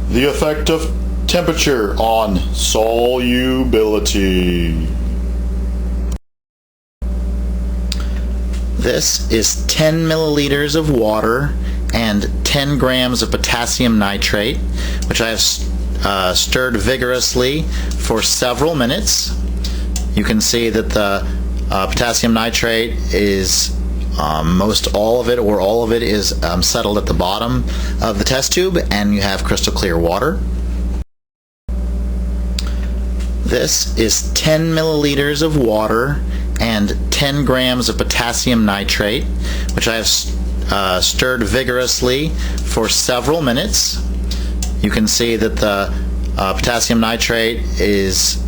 The effect of temperature on solubility. This is 10 milliliters of water and 10 grams of potassium nitrate, which I have stirred vigorously for several minutes. You can see that the potassium nitrate is most all of it or all of it is settled at the bottom of the test tube, and you have crystal clear water. This is 10 milliliters of water and 10 grams of potassium nitrate, which I have stirred vigorously for several minutes. You can see that the potassium nitrate is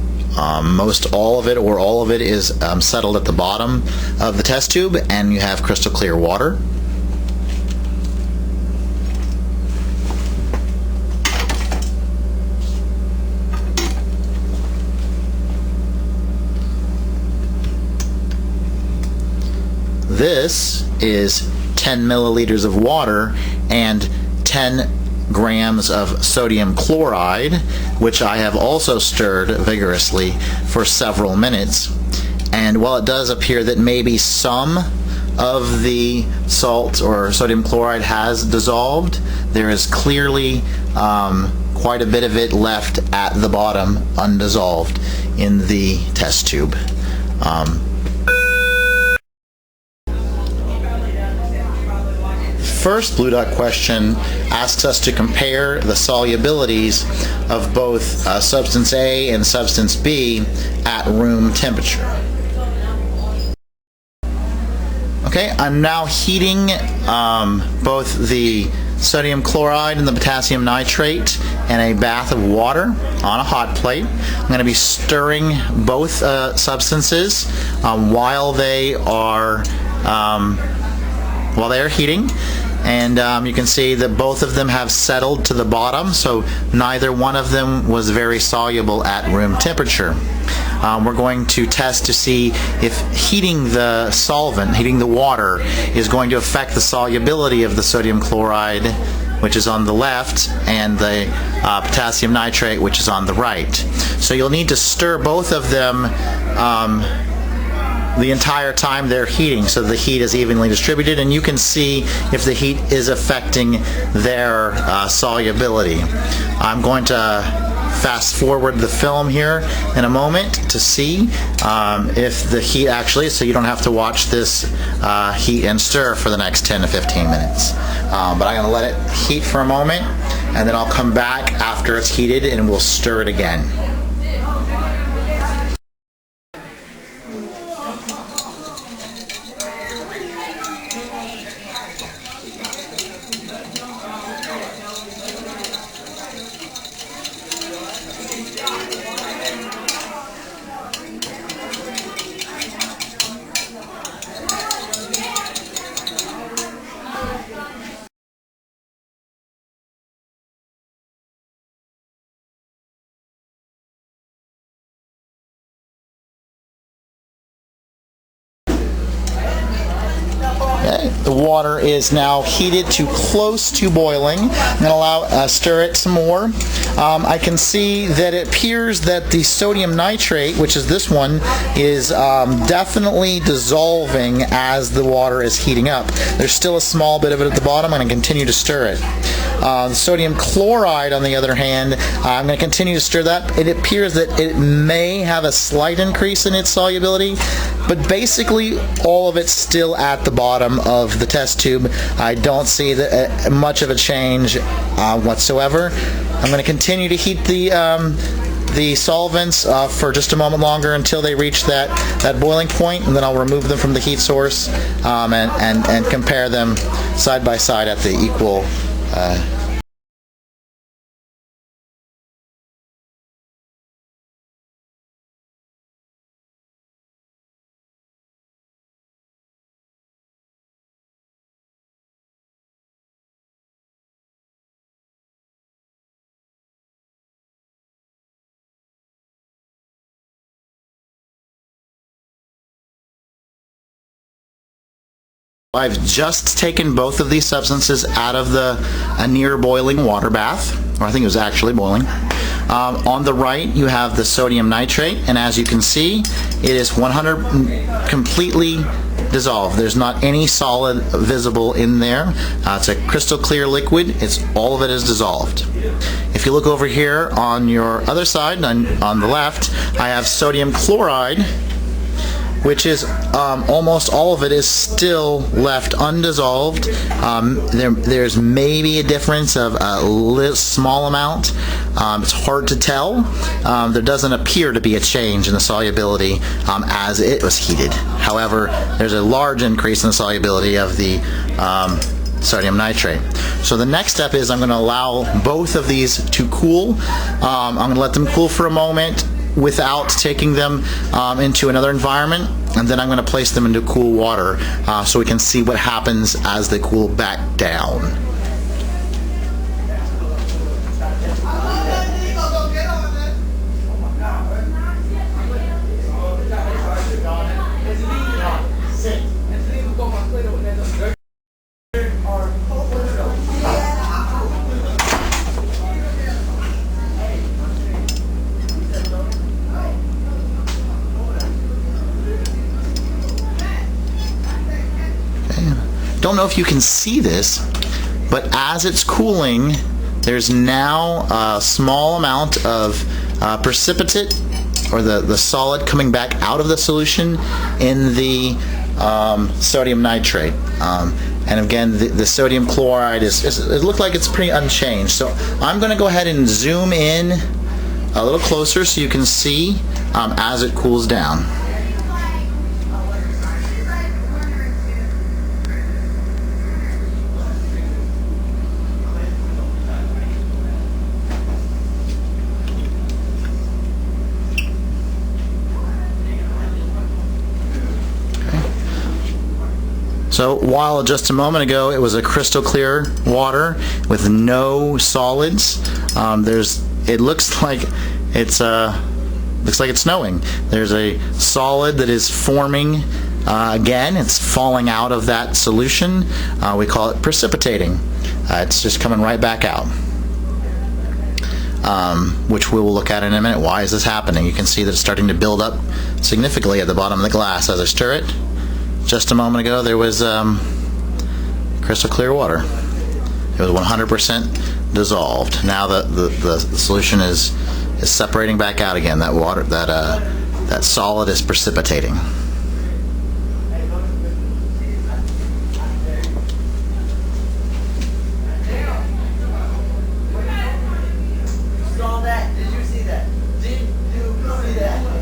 most all of it or all of it is settled at the bottom of the test tube, and you have crystal clear water. This is 10 milliliters of water and 10 grams of sodium chloride, which I have also stirred vigorously for several minutes. And while it does appear that maybe some of the salt or sodium chloride has dissolved, there is clearly quite a bit of it left at the bottom undissolved in the test tube. First Blue Dot question asks us to compare the solubilities of both substance A and substance B at room temperature. Okay, I'm now heating both the sodium chloride and the potassium nitrate in a bath of water on a hot plate. I'm going to be stirring both substances while they are heating. And you can see that both of them have settled to the bottom, so neither one of them was very soluble at room temperature. We're going to test to see if heating the solvent, heating the water, is going to affect the solubility of the sodium chloride, which is on the left, and the potassium nitrate, which is on the right. So you'll need to stir both of them the entire time they're heating, so the heat is evenly distributed, and you can see if the heat is affecting their solubility. I'm going to fast forward the film here in a moment to see if the heat actually, so you don't have to watch this heat and stir for the next 10 to 15 minutes. But I'm going to let it heat for a moment, and then I'll come back after it's heated and we'll stir it again. Okay, the water is now heated to close to boiling. I'm going to stir it some more. I can see that it appears that the sodium nitrate, which is this one, is definitely dissolving as the water is heating up. There's still a small bit of it at the bottom. I'm going to continue to stir it. The sodium chloride, on the other hand, I'm going to continue to stir that. It appears that it may have a slight increase in its solubility, but basically all of it's still at the bottom of the test tube. I don't see much of a change whatsoever. I'm going to continue to heat the solvents for just a moment longer until they reach that boiling point, and then I'll remove them from the heat source and compare them side by side at the equal I've just taken both of these substances out of the near boiling water bath. or I think it was actually boiling. On the right, you have the sodium nitrate, and as you can see, it is 100 completely dissolved. There's not any solid visible in there. It's a crystal clear liquid. All of it is dissolved. If you look over here on your other side, on the left, I have sodium chloride, which is almost all of it is still left undissolved. There's maybe a difference of a small amount. It's hard to tell. There doesn't appear to be a change in the solubility as it was heated. However, there's a large increase in the solubility of the sodium nitrate. So the next step is I'm going to allow both of these to cool. I'm going to let them cool for a moment without taking them into another environment, and then I'm going to place them into cool water so we can see what happens as they cool back down. Don't know if you can see this, but as it's cooling, there's now a small amount of precipitate, or the solid coming back out of the solution in the sodium nitrate. And again, the sodium chloride it looks like it's pretty unchanged. So I'm going to go ahead and zoom in a little closer so you can see as it cools down. So while just a moment ago it was a crystal clear water with no solids, it looks like it's snowing. There's a solid that is forming again. It's falling out of that solution. We call it precipitating. It's just coming right back out, which we will look at in a minute. Why is this happening? You can see that it's starting to build up significantly at the bottom of the glass as I stir it. Just a moment ago there was crystal clear water. It was 100% dissolved. Now the solution is separating back out again. That water, that solid is precipitating. Saw that? Did you see that? Did you see that?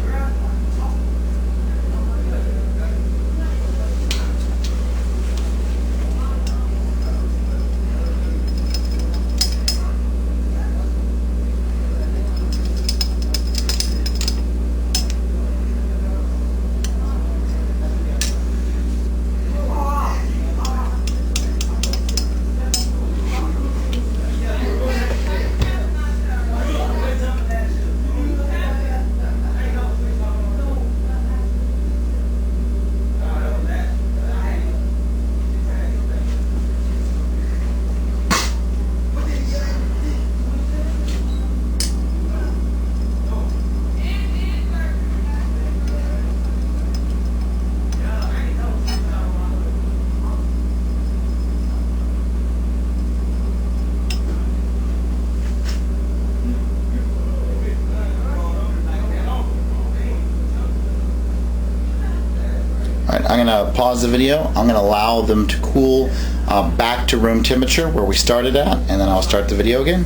I'm going to pause the video. I'm going to allow them to cool back to room temperature where we started at, and then I'll start the video again.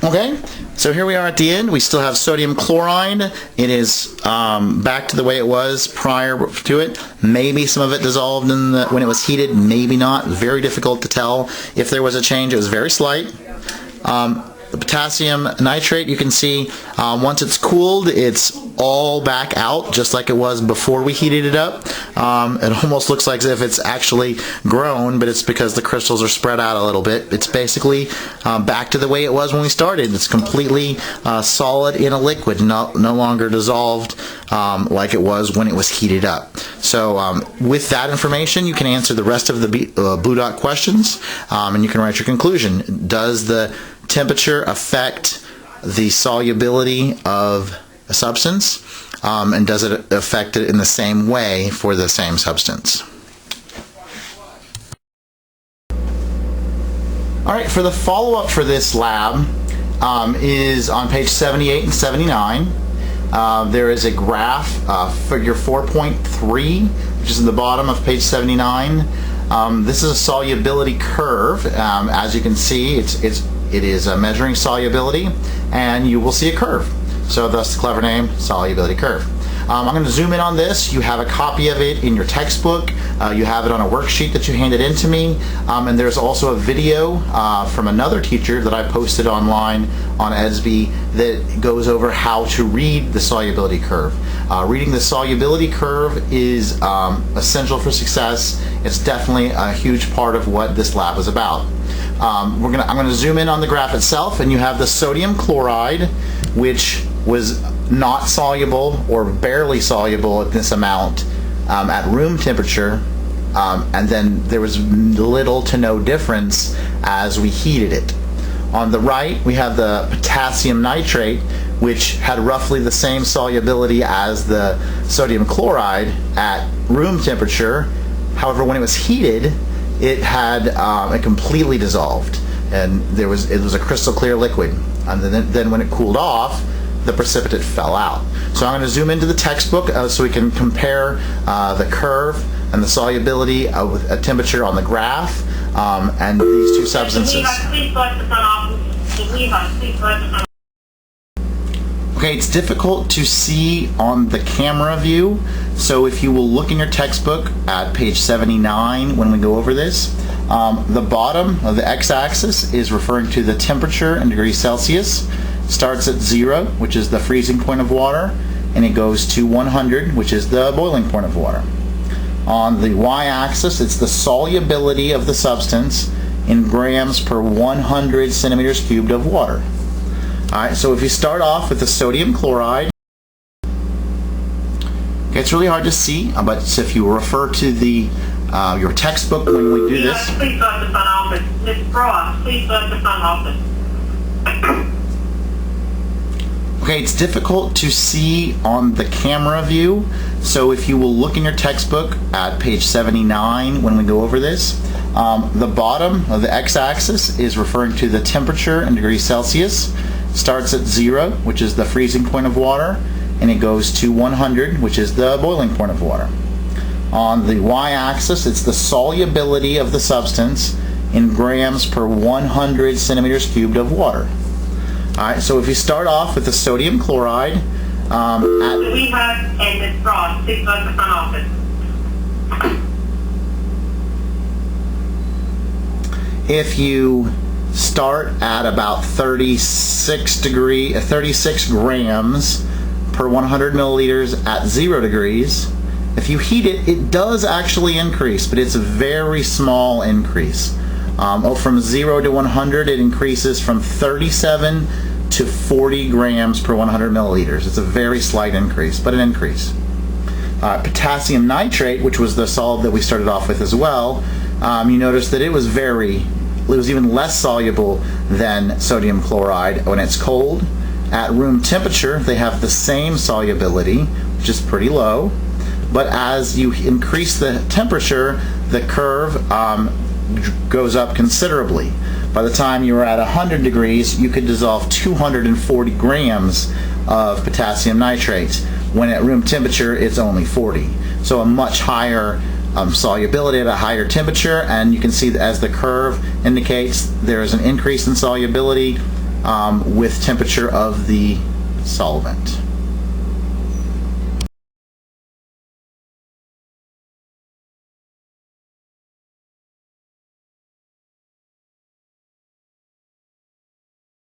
Okay, so here we are at the end. We still have sodium chloride. It is back to the way it was prior to it. Maybe some of it dissolved when it was heated, maybe not. Very difficult to tell if there was a change. It was very slight. The potassium nitrate, you can see once it's cooled, it's all back out just like it was before we heated it up. It almost looks like as if it's actually grown, but it's because the crystals are spread out a little bit. It's basically back to the way it was when we started. It's completely solid in a liquid, no longer dissolved like it was when it was heated up. So with that information, you can answer the rest of the Blue Dot questions, and you can write your conclusion. Does the temperature affect the solubility of a substance, and does it affect it in the same way for the same substance? Alright, for the follow-up for this lab is on page 78 and 79. There is a graph, figure 4.3, which is in the bottom of page 79. This is a solubility curve. As you can see, it is measuring solubility, and you will see a curve. So thus the clever name, solubility curve. I'm going to zoom in on this. You have a copy of it in your textbook. You have it on a worksheet that you handed in to me. And there's also a video from another teacher that I posted online on ESB that goes over how to read the solubility curve. Reading the solubility curve is essential for success. It's definitely a huge part of what this lab is about. I'm going to zoom in on the graph itself, and you have the sodium chloride, which was not soluble or barely soluble at this amount at room temperature, and then there was little to no difference as we heated it. On the right, we have the potassium nitrate, which had roughly the same solubility as the sodium chloride at room temperature. However, when it was heated, it had it completely dissolved, and it was a crystal clear liquid. And then when it cooled off, the precipitate fell out. So I'm going to zoom into the textbook so we can compare the curve and the solubility with a temperature on the graph and these two substances. Okay, it's difficult to see on the camera view, so if you will look in your textbook at page 79 when we go over this, the bottom of the x-axis is referring to the temperature in degrees Celsius. Starts at 0, which is the freezing point of water, and it goes to 100, which is the boiling point of water. On the y-axis, it's the solubility of the substance in grams per 100 centimeters cubed of water. Alright, so if you start off with the sodium chloride, okay, it's really hard to see, but if you refer to the your textbook when we do this. Please go to the front office. Mr. Frost, please go to the front office. Okay, it's difficult to see on the camera view, so if you will look in your textbook at page 79 when we go over this, the bottom of the x-axis is referring to the temperature in degrees Celsius. Starts at 0, which is the freezing point of water, and it goes to 100, which is the boiling point of water. On the y-axis, it's the solubility of the substance in grams per 100 centimeters cubed of water. Alright, so if you start off with the sodium chloride, We have and Ms. Frost, please go to the front office. if you start at about 36 grams per 100 milliliters at 0 degrees, if you heat it, it does actually increase, but it's a very small increase. From 0 to 100, it increases from 37 to 40 grams per 100 milliliters. It's a very slight increase, but an increase. Potassium nitrate, which was the solid that we started off with as well, you notice that it was even less soluble than sodium chloride when it's cold. At room temperature, they have the same solubility, which is pretty low, but as you increase the temperature, the curve goes up considerably. By the time you were at 100 degrees, you could dissolve 240 grams of potassium nitrate, when at room temperature it's only 40. So a much higher solubility at a higher temperature, and you can see that as the curve indicates, there is an increase in solubility with temperature of the solvent.